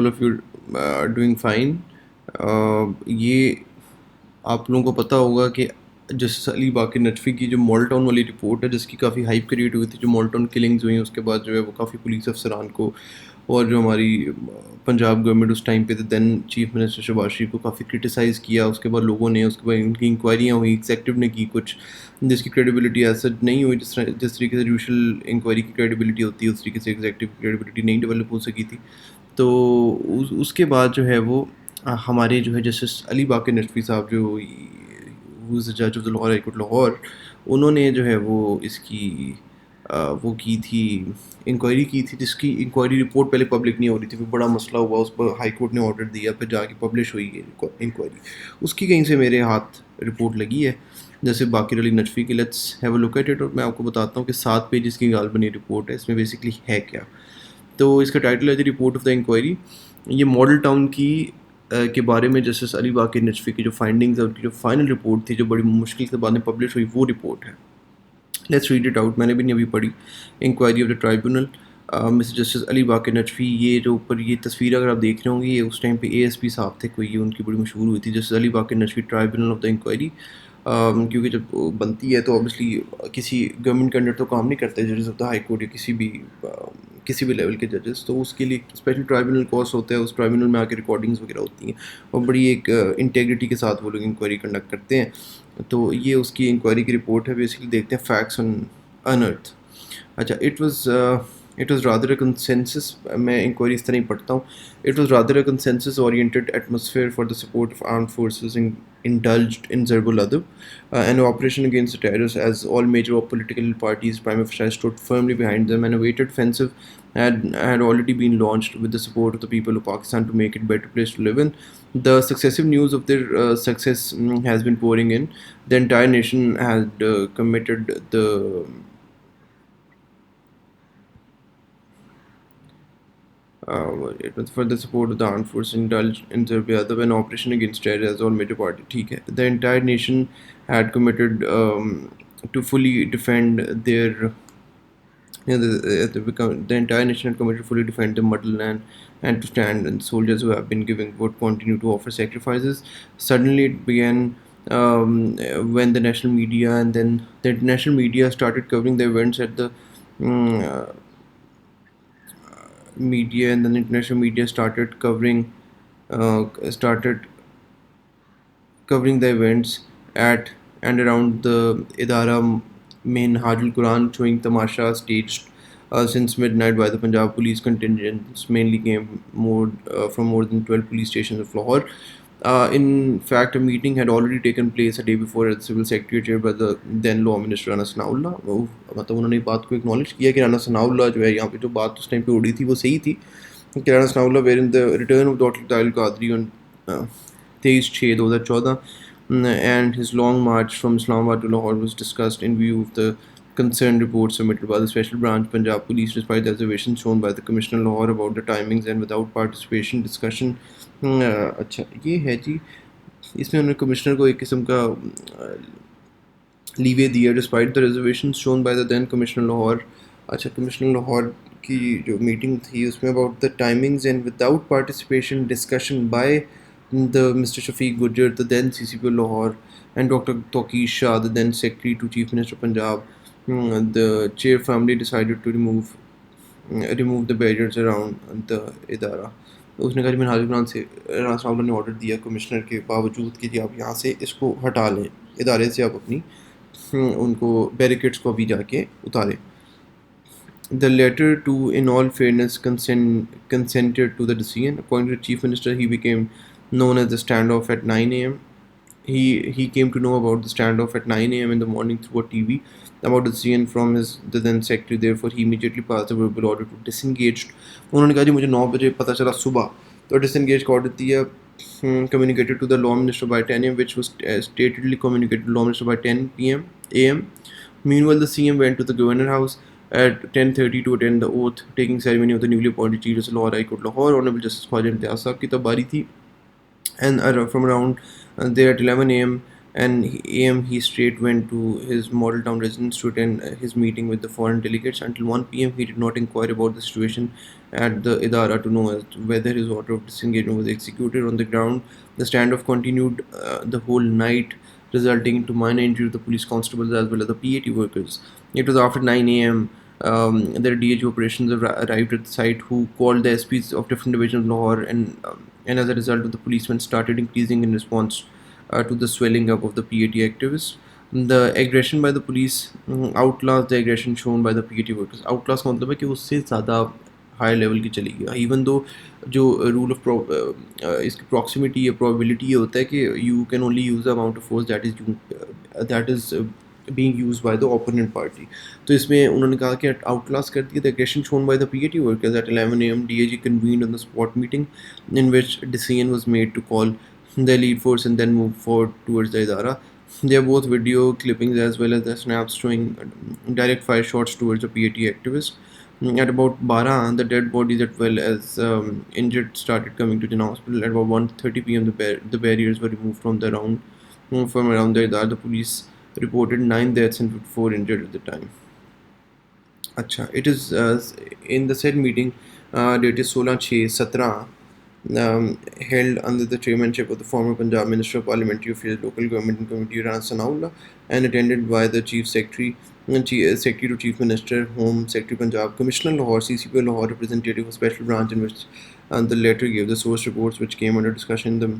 all of you are doing fine. یہ آپ لوگوں کو پتہ ہوگا کہ جسٹس علی باقر نجفی کی جو مال ٹاؤن والی رپورٹ ہے جس کی کافی ہائپ کریٹ ہوئی تھی، جو مال ٹاؤن کلنگز ہوئی ہیں اس کے بعد جو ہے وہ کافی پولیس افسران کو اور جو ہماری پنجاب گورنمنٹ اس ٹائم پہ دین چیف منسٹر شہباز شریف کو کافی کرٹیسائز کیا. اس کے بعد لوگوں نے اس کے بعد ان کی انکوائریاں ہوئی، ایگزیکٹو نے کی کچھ، جس کی کریڈیبلٹی ایسا نہیں ہوئی جس طریقے سے جوڈیشل انکوائری کی کریڈیبلٹی ہوتی ہے اس طریقے سے ایگزیکٹو کی کریڈیبلٹی نہیں ڈیولپ ہو سکی تھی. تو اس کے بعد جو ہے وہ ہمارے جو ہے جسٹس علی باقر نجفی صاحب جو جج of the Lahore high court Lahore, انہوں نے جو ہے وہ اس کی وہ کی تھی انکوائری کی تھی، جس کی انکوائری رپورٹ پہلے پبلک نہیں ہو رہی تھی. پھر بڑا مسئلہ ہوا، اس پر ہائی کورٹ نے آرڈر دیا، پھر جا کے پبلش ہوئی ہے انکوائری. اس کی کہیں سے میرے ہاتھ رپورٹ لگی ہے جیسے باقر علی نجفی کی. Let's have a look at it, اور میں آپ کو بتاتا ہوں کہ 7 پیجز کی غالباً بنی رپورٹ ہے. اس میں بیسکلی ہے کیا. تو اس کا ٹائٹل ہے دی رپورٹ آف دا انکوائری. یہ ماڈل ٹاؤن کی کے بارے میں جسٹس علی باقر نجفی کی جو فائنڈنگز ہے، ان کی جو فائنل رپورٹ تھی جو بڑی مشکل سے بعد میں پبلش ہوئی، وہ رپورٹ ہے. Let's read it out. میں نے بھی نہیں ابھی پڑھی. Inquiry of the tribunal mister justice Ali Baqar Najafi. یہ جو اوپر یہ تصویر اگر آپ دیکھ رہے ہوں گے، یہ اس ٹائم پہ اے ایس پی صاحب تھے کوئی، ان کی بڑی مشہور ہوئی تھی justice Ali Baqar Najafi tribunal of the inquiry. کیونکہ جب بنتی ہے تو اوبیسلی کسی گورنمنٹ کے انڈر تو کام نہیں کرتے ججز آف دا ہائی کورٹ یا کسی بھی لیول کے ججز، تو اس کے لیے اسپیشل ٹرائبونل کورس ہوتا ہے. اس ٹرائبونل میں آ کے ریکارڈنگز وغیرہ ہوتی ہیں اور بڑی ایک انٹیگریٹی کے ساتھ وہ لوگ انکوائری کنڈکٹ کرتے ہیں. تو یہ اس کی انکوائری کی رپورٹ ہے. بیسکلی دیکھتے ہیں فیکٹس آن انرتھ. اچھا، it was rather a consensus. میں انکوائری اس طرح ہی پڑھتا ہوں. It was rather a consensus oriented atmosphere for the support of armed forces indulged in ضرب الادب and operation against the terrorists, as all major political parties prima facie stood firmly behind them. An awaited offensive had already been launched with the support of the people of Pakistan to make it a better place to live in. The successive news of their success has been pouring in. The entire nation had committed the it was for the support of the armed forces indulged in Serbia an operation against terror as all major party. ٹھیک ہے. The entire nation had committed to fully defend their the entire nation had committed to fully defend the motherland and to stand, and soldiers who have been giving would continue to offer sacrifices. Suddenly it began when the national media and then the international media started covering the events at the media, and then international media started covering the events at and around the Idara main Hajj al-Quran, showing tamasha staged since midnight by the Punjab police contingents, mainly came from more than 12 police stations of Lahore. In fact, a meeting had already taken place a day before at the civil secretariat chaired by the then law minister Rana Sanaullah. مطلب انہوں نے بات کو acknowledge کیا کہ رانا ثناء اللہ جو ہے یہاں پہ جو بات اس ٹائم پہ اڑی تھی وہ صحیح تھی کہ رانا ثناء اللہ wherein the return of Dr. Tahir Qadri on 23/6/2014 and his long march from Islamabad to Lahore was discussed in view of the concerned report submitted by the Special Branch Punjab Police, despite the observations shown by the Commissioner Lahore about the timings and without participation discussion. اچھا یہ ہے جی، اس میں انہوں نے commissioner کو ایک قسم کا لیوے دیا despite the reservation shown by the then commissioner Lahore. اچھا، کمشنر لاہور کی جو میٹنگ تھی اس میں about the timings and without participation discussion by the Mr Shafiq Gujjar the then C C P Lahore and doctor Tauqir Shah the then secretary to chief minister Punjab. The chair family decided to remove the barriers around the ادارہ. اس نے کہا کہ میں حاضر قرآن سے رانا ثناء اللہ نے order دیا commissioner کے باوجود کہ جی آپ یہاں سے اس کو ہٹا لیں، ادارے سے آپ اپنی ان کو بیریکیڈس کو ابھی جا کے اتاریں. The latter too, in all fairness, consented to the decision. According to the chief minister, he became known as the standoff at 9 a.m. He came to know about the standoff at 9 a.m. in the morning through a TV about the decision from the then secretary. Therefore, he immediately passed a verbal order to disengage. انہوں نے کہا جی مجھے 9 بجے پتہ چلا صبح، تو disengage کا آرڈر دیا. Communicated to the law minister by 10 a.m. which was statedly communicated to the law minister by 10 a.m. Meanwhile, the CM went to the governor house at 10:30 to attend the oath taking ceremony of the newly appointed Chief Justice Lahore High Court Lahore, Honorable Justice Khwaja Imtiaz Sahab کی تب باری تھی. And from around there at 11 a.m. and he straight went to his model town residence to attend his meeting with the foreign delegates. Until 1 p.m., he did not inquire about the situation at the Idara to know as to whether his order of disengagement was executed. On the ground, the standoff continued the whole night, resulting into minor injury to the police constables as well as the PAT workers. It was after 9 a.m. The DH operations arrived at the site, who called the SPs of different divisions of Lahore, and as a result, of the policemen started increasing in response to the swelling up of the PAT activists. The aggression by the police outlaws the aggression shown by the PAT workers. Outlaws का मतलब है कि उससे ज़्यादा high level की चलेगी, even though जो rule of इसकी प्रॉक्सिमिटी या प्रोबेबिलिटी ये होता है कि you can only use the amount of force that is being used by the opponent party. तो इसमें उन्होंने कहा कि outlaws कर दिया the aggression shown by the PAT workers. At 11 a.m. DAG convened on the spot meeting in which decision was made to call the elite force and then move forward towards the Idara. There are both video clippings as well as the snaps showing direct fire shots towards the PAT activists. At about 12, the dead bodies as well as injured started coming to Jinnah Hospital. At about 1:30 p.m., the barriers were removed from around the Idara. The police reported 9 deaths and 4 injured at the time. अच्छा, it is in the said meeting dated 16/6/17 held under the chairmanship of the former Punjab Minister of Parliamentary Affairs, Local Government and Community Rana Sanaullah, and attended by the Chief Secretary, Secretary to Chief Minister, Home Secretary Punjab, Commissioner Lahore, CCP Lahore, representative of Special Branch, in which the latter gave the source reports which came under discussion. The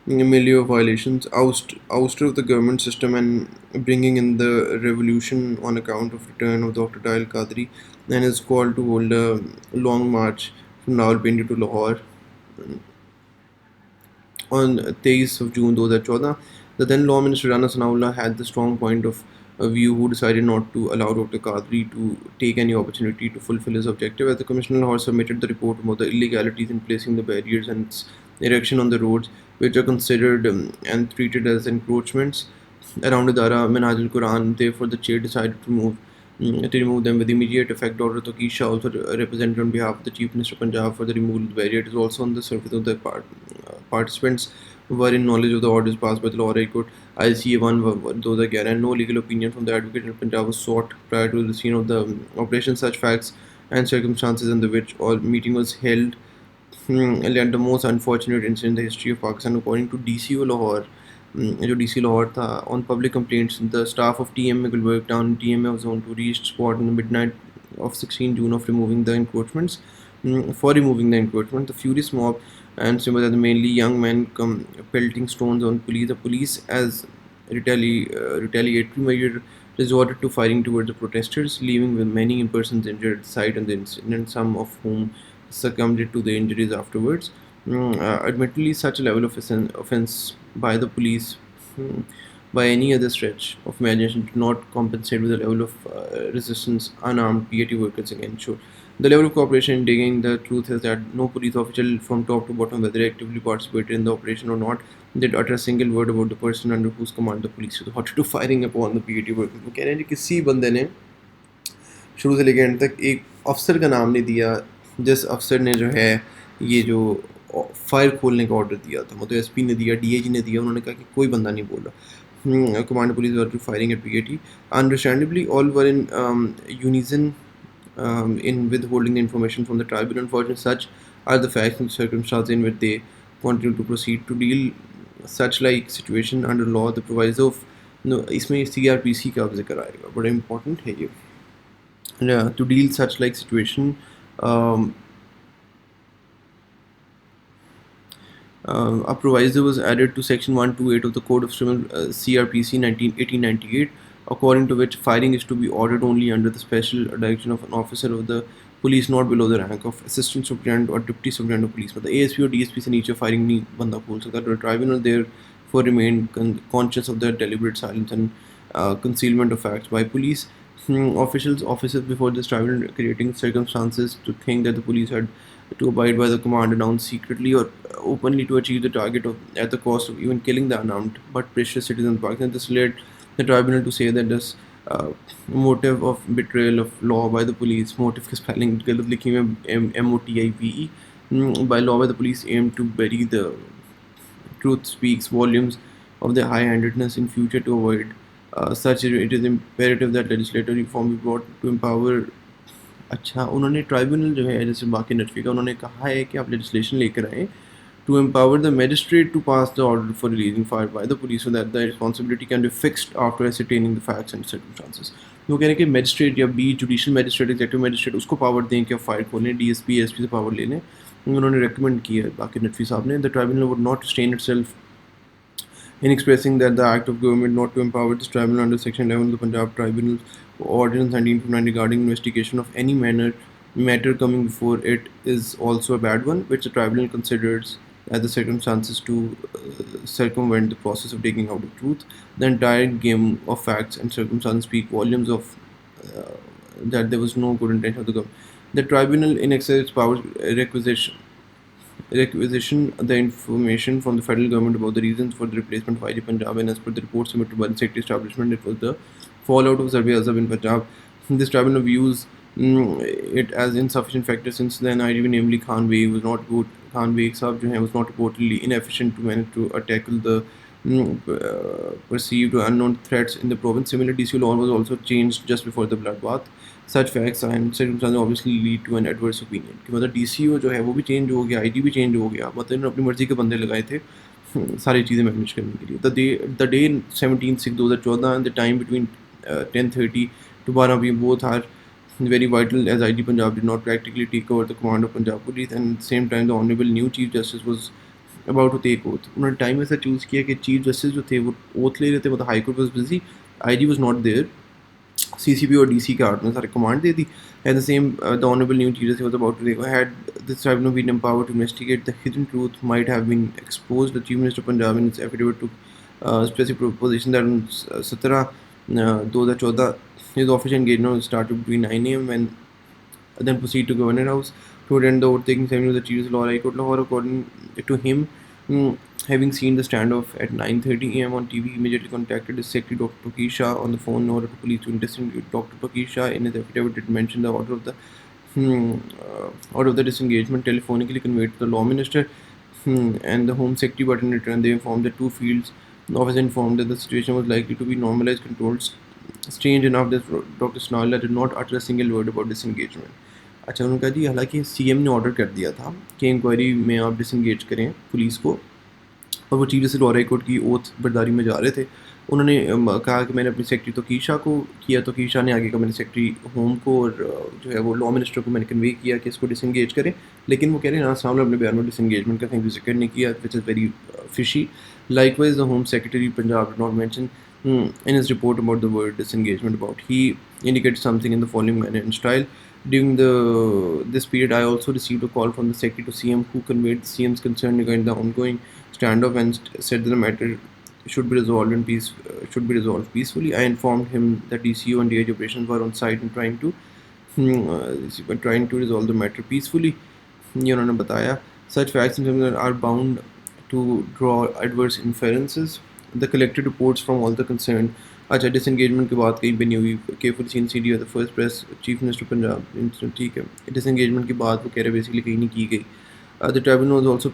milieu of violations, ouster of the government system, and bringing in the revolution on account of return of Dr. Dayal Qadri and his call to hold a long march from Rawalpindi to Lahore on 23 of June 2014. The then Law Minister Rana Sanaullah had the strong point of view, who decided not to allow Dr. Qadri to take any opportunity to fulfill his objective. As the Commissioner Lahore submitted the report about the illegalities in placing the barriers and its erection on the roads, which are considered and treated as encroachments around Idara Minhaj al-Quran. Therefore, the chair decided to remove them with immediate effect. Dr. Taqi Shah, also represented on behalf of the Chief Minister of Punjab for the removal of the barrier. It is also on the surface of the participants were in knowledge of the orders passed by the Lahore High Court ICA 1 2011, and no legal opinion from the advocate in Punjab was sought prior to the scene of the operation. Such facts and circumstances under which all meeting was held led the most unfortunate incident in the history of Pakistan. According to DCO Lahore, जो DC Lahore था, on public complaints, the staff of TMA Gulberg Town and TMA of Zone 2 reached spot in the midnight of 16 June of removing the encroachments. The furious mob and sympathizers, mainly young men, come pelting stones on police. The police, as retaliatory measure, resorted to firing towards the protesters, leaving with many persons injured at the site and the incident, some of whom succumbed to the injuries afterwards. Admittedly, such a level of offense by the police, by any other stretch of imagination, did not compensate with the level of resistance unarmed PAT workers against showed. The level of cooperation in digging the truth is that no police official from top to bottom, whether they actively participated in the operation or not, did utter a single word about the person under whose command the police resorted to firing upon the PAT workers. वो कह रहे हैं कि किसी बंदे ने शुरू से लेकर एंड तक एक अफसर का नाम नहीं दिया, जिस अफसर ने जो है ये जो फायर खोलने का ऑर्डर दिया था, मतलब एसपी ने दिया, डीएजी ने दिया, उन्होंने कहा कि कोई बंदा नहीं बोला. Command police were firing at PAT. Understandably, all were in unison in withholding the information from the tribunal. Unfortunately, such are the facts and circumstances in which they continue to proceed. To deal such like situation under law, the proviso of इसमें CRPC का जिक्र आएगा, बड़ा important है ये. To deal such like situation, a proviso was added to section 128 of the Code of Civil CRPC 1898, according to which firing is to be ordered only under the special direction of an officer of the police not below the rank of assistant superintendent or deputy superintendent of police. मतलब ASP और DSP से नीचे firing नहीं बंदा खोल सकता. The tribunal therefore remained conscious of the deliberate silence and concealment of facts by police officers before this tribunal, creating circumstances to think that the police had to abide by the command announced secretly or openly to achieve the target at the cost of even killing the unarmed but precious citizens of Pakistan. This led the tribunal to say that this motive of betrayal of law by the police, motive के spelling गलत लिखी है MOTIVE, by law by the police aimed to bury the truth speaks volumes of their high-handedness in future to avoid such. It is imperative that legislative reform be brought to empower. अच्छा, उन्होंने tribunal जो है जैसे बाकी नटवी का उन्होंने कहा है कि आप लेजिस्लेशन लेकर आएँ to empower the magistrate to pass the order for releasing fire by the police so that the responsibility can be fixed after ascertaining the facts and circumstances. वो कह रहे हैं कि मैजिस्ट्रेट या बी जुडिशियल मैजिस्ट्रेट एग्जेक्टिव मैजिस्ट्रेट उसको power दें कि फायर खोलें, डीएसपी एसपी से पावर ले लें. उन्होंने रिकमेंड किया है बाकी नटवी साहब ने. The tribunal would not stain itself in expressing that the act of government not to empower this tribunal under section 11 of the Punjab Tribunal Ordinance 1959 regarding investigation of any matter coming before it is also a bad one, which the tribunal considers as the circumstances to circumvent the process of digging out the truth. The entire game of facts and circumstances speak volumes of that there was no good intention of the government. The tribunal, in excess of its powers, requisition the information from the federal government about the reasons for the replacement of IG Punjab, and as per the report submitted by the secretary establishment, it was the fallout of Survey Azab in Punjab. This tribunal views it as insufficient factor since then IG, namely Khan Beg, was not good. Khan Beg Sahab was not reportedly inefficient to manage to tackle the perceived or unknown threats in the province. Similar DCU law was also changed just before the bloodbath. Such facts and circumstances obviously lead to an adverse opinion. कि मतलब DCO जो है वो भी change हो गया, IG भी change हो गया, मतलब इन्होंने अपनी मर्जी के बंदे लगाए थे सारी चीज़ें मैनेज करने के लिए. The day 17/6/2014 and the time between 10:30 to 12 p.m. both are very vital as IG Punjab did not practically take over the command of Punjab Police, and at the same time the Honorable new Chief Justice was about to take oath. उन्होंने time ऐसा choose किया कि chief justice जो थे वो oath ले रहे थे, मतलब high court was busy, IG was not there. CCP और DC के हाथ में सारे command they the. At the same, the Honorable New Chief Justice was about to take. Had this tribunal been empowered to investigate, the hidden truth might have been exposed. The Chief Minister of Punjab in its affidavit took specific proposition that on 17/2014 his official engagement started between 9 a.m. and then proceed to Governor House to attend the overtaking ceremony of the Chief Justice Law High Court Lahore. According to him, having seen the standoff at 9:30 a.m. on TV, immediately contacted his secretary Dr. Pakir Shah on the phone in order to police to disengage. Dr. Pakir Shah in his affidavit did mention the order of the disengagement telephonically conveyed to the Law Minister and the Home Secretary, but in return they informed the two fields office informed that the situation was likely to be normalized, controlled. Strange enough, this Dr. Snarla did not utter a single word about disengagement. अच्छा, उन्होंने कहा जी हालांकि CM ने order कर दिया था कि inquiry में आप डिसंगेज करें पुलिस को, और वो chief justice law high court की ओथ बर्दारी में जा रहे थे. उन्होंने कहा कि मैंने अपने सेक्रेटरी तोकीर शाह को किया, तोकीर शाह ने आगे का मैंने सेक्रेटरी होम को और जो है वो लॉ मिनिस्टर को मैंने कन्वे किया कि इसको डिसंगेज करें, लेकिन वो कह रहे हैं ना सामने अपने बयान में डिसंगेजमेंट का कहीं जिक्र नहीं किया, which is very fishy. Likewise, the Home Secretary Punjab did not mention in his report about the word disengagement. About he indicated something in the following manner and style. During this period, I also received a call from the Secretary to CM, who conveyed the CM's concern regarding the ongoing standoff and said that the matter should be resolved peacefully. I informed him that DCO and DIG operations were on site and trying to resolve the matter peacefully. उन्होंने बताया such facts and circumstances are bound to draw adverse inferences. The collected reports from all the concerned. अच्छा, disengagement की बात कहीं भी नहीं हुई. केफुल सीन C D the first press chief minister Punjab, ठीक है. डिसंगेजमेंट की बात वो कह रहे बेसिकली कहीं नहीं की गई. The tribunal was also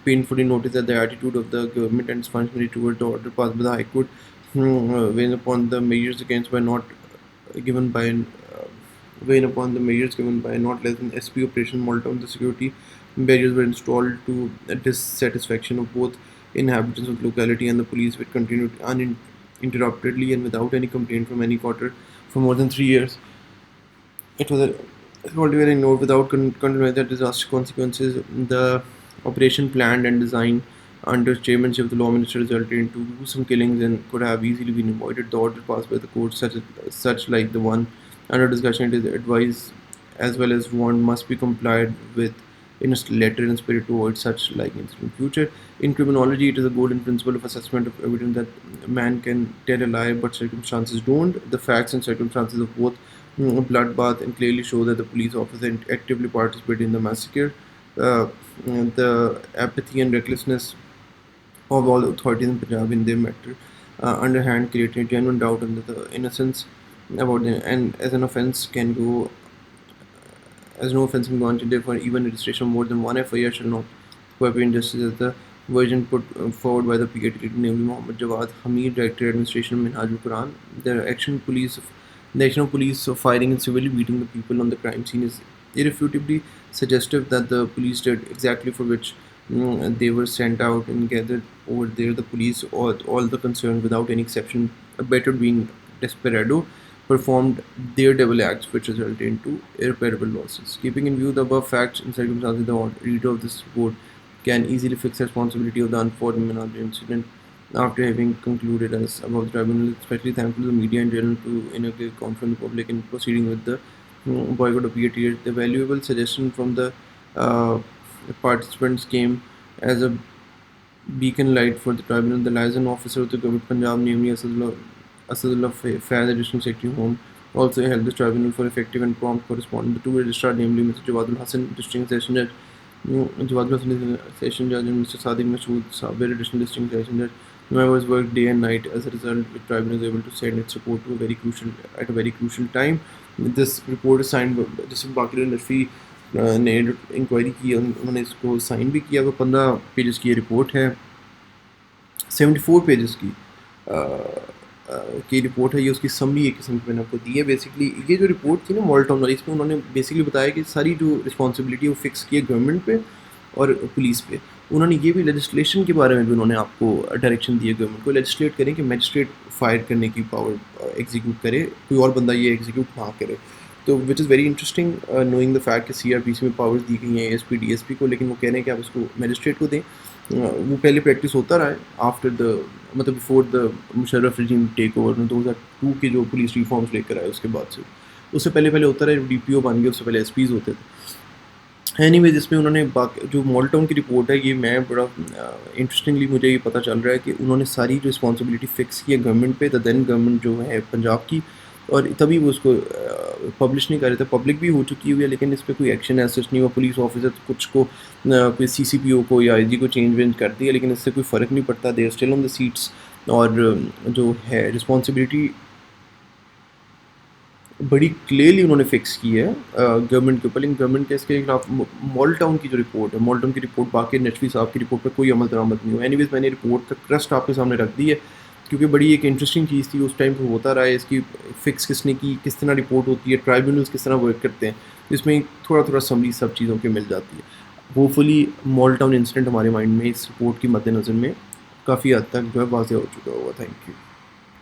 painfully noticed that the attitude of the government and its functionary towards the order passed by the High Court, when upon the measures given by not less than SP Operation Molton, the security barriers were installed to the dissatisfaction of both inhabitants of the locality and the police, which continued uninterruptedly and without any complaint from any quarter for more than 3 years. It was altogether ignored without considering the disaster consequences. The operation planned and designed under chairmanship of the law minister resulted in two gruesome killings and could have easily been avoided. The order passed by the court, such like the one under discussion, it is advised as well as warned must be complied with in a letter and spirit to avoid such like incident in future. In criminology, it is a golden principle of assessment of evidence that man can tell a lie but circumstances don't. The facts and circumstances of both bloodbath and clearly show that the police officer actively participated in the massacre. The apathy and recklessness of all authorities in Punjab in their matter underhand created genuine doubt on the innocence about them, and as no offence can go until therefore even registration of more than one FIR shall not cover injustice as the version put forward by the PA leader, namely Mohammed Jawad Hamid, Director Administration of Minhaj Quran. The action of police of firing and severely beating the people on the crime scene is irrefutably suggestive that the police did exactly for which they were sent out and gathered over there. The police, all the concerned without any exception, abetted being desperado, performed daredevil acts which resulted into irreparable losses. Keeping in view the above facts and circumstances, the reader of this report can easily fix the responsibility of the unfortunate Manadri incident after having concluded as above. The tribunal is especially thankful to the media in general to confront the public in proceeding with the boycott of PATs. The valuable suggestion from the uh, participants came as a beacon light for the tribunal. The liaison officer of the government of Punjab, namely Asadullah Faiz, Additional Secretary Home, also held the tribunal for effective and prompt correspondence. The two registrars, namely Mr. Jawadul Hassan, District Session Judge, Jawadul Hassan Session Judge, and Mr. Sadiq Mashood Sabir, Additional District Session Judge, members worked day and night. As a result, the tribunal was able to send its report to a very crucial time. This report is signed by Justice BAQAR NAJAFI نے inquiry کی, انہوں نے اس کو sign بھی کیا. وہ 15 pages کی report ہے, 74 پیجز کی رپورٹ ہے. یہ اس کی سمری ایک قسم کی میں نے آپ کو دی ہے. بیسکلی یہ جو رپورٹ تھی نا مال ٹاؤن والی, اس میں انہوں نے بیسکلی بتایا کہ ساری جو رسپانسبلٹی ہے وہ فکس کی ہے گورنمنٹ پہ اور پولیس پہ. انہوں نے یہ بھی لیجسلیشن کے بارے میں بھی انہوں نے آپ کو ڈائریکشن دی ہے گورنمنٹ کو, لیجسلیٹ کریں کہ میجسٹریٹ فائر کرنے کی پاور ایگزیکیوٹ کرے, کوئی اور بندہ یہ ایگزیکیوٹ نہ کرے. تو which is very interesting knowing the fact کہ سی آر پی سی میں پاورز دی گئی ہیں A S P D S P کو, لیکن وہ کہہ رہے ہیں کہ آپ اس کو میجسٹریٹ کو دیں. وہ پہلے پریکٹس ہوتا رہا ہے آفٹر دا مطلب before the Musharraf regime take over میں 2002 کے جو پولیس ریفارمس لے کر آئے اس کے بعد سے, اس سے پہلے ہوتا رہا, ڈی پی او بن گئے, اس سے پہلے ایس پیز ہوتے تھے. اینی ویز اس میں انہوں نے جو مال ٹاؤن کی رپورٹ ہے, یہ میں بڑا انٹرسٹنگلی مجھے یہ پتہ چل رہا ہے کہ انہوں نے ساری جو رسپانسبلٹی فکس کی ہے گورنمنٹ پہ, دا دین گورنمنٹ جو ہے پنجاب کی, اور تبھی وہ اس کو پبلش نہیں کر رہے تھے. پبلک بھی ہو چکی ہوئی ہے لیکن اس پہ کوئی ایکشن ایسا نہیں ہوا. پولیس آفیسر کچھ کو کوئی سی سی پی او کو یا آئی جی کو چینج وینج کر دیا, لیکن اس سے کوئی فرق نہیں پڑتا. They are still on the seats, اور جو ہے رسپانسبلٹی بڑی کلیئرلی انہوں نے فکس کی ہے گورنمنٹ کے اوپر. لیکن گورنمنٹ کے اس کے خلاف مال ٹاؤن کی جو رپورٹ ہے, مال ٹاؤن کی رپورٹ باقی نجفی صاحب کی رپورٹ پہ کوئی عمل درآمد نہیں ہوا. اینی ویز میں نے رپورٹ کا کرسٹ آپ کے سامنے رکھ دی ہے کیونکہ بڑی ایک انٹرسٹنگ چیز تھی اس ٹائم پہ ہوتا رہا ہے. اس کی فکس کس نے کی, کس طرح رپورٹ ہوتی ہے, ٹرائبیونلس کس طرح ورک کرتے ہیں, اس میں تھوڑا سمری سب چیزوں کی مل جاتی ہے. ہوپ فلی مال ٹاؤن انسیڈنٹ ہمارے مائنڈ میں اس رپورٹ کی مد نظر میں کافی حد تک جو ہے واضح ہو چکا ہوگا. Thank you.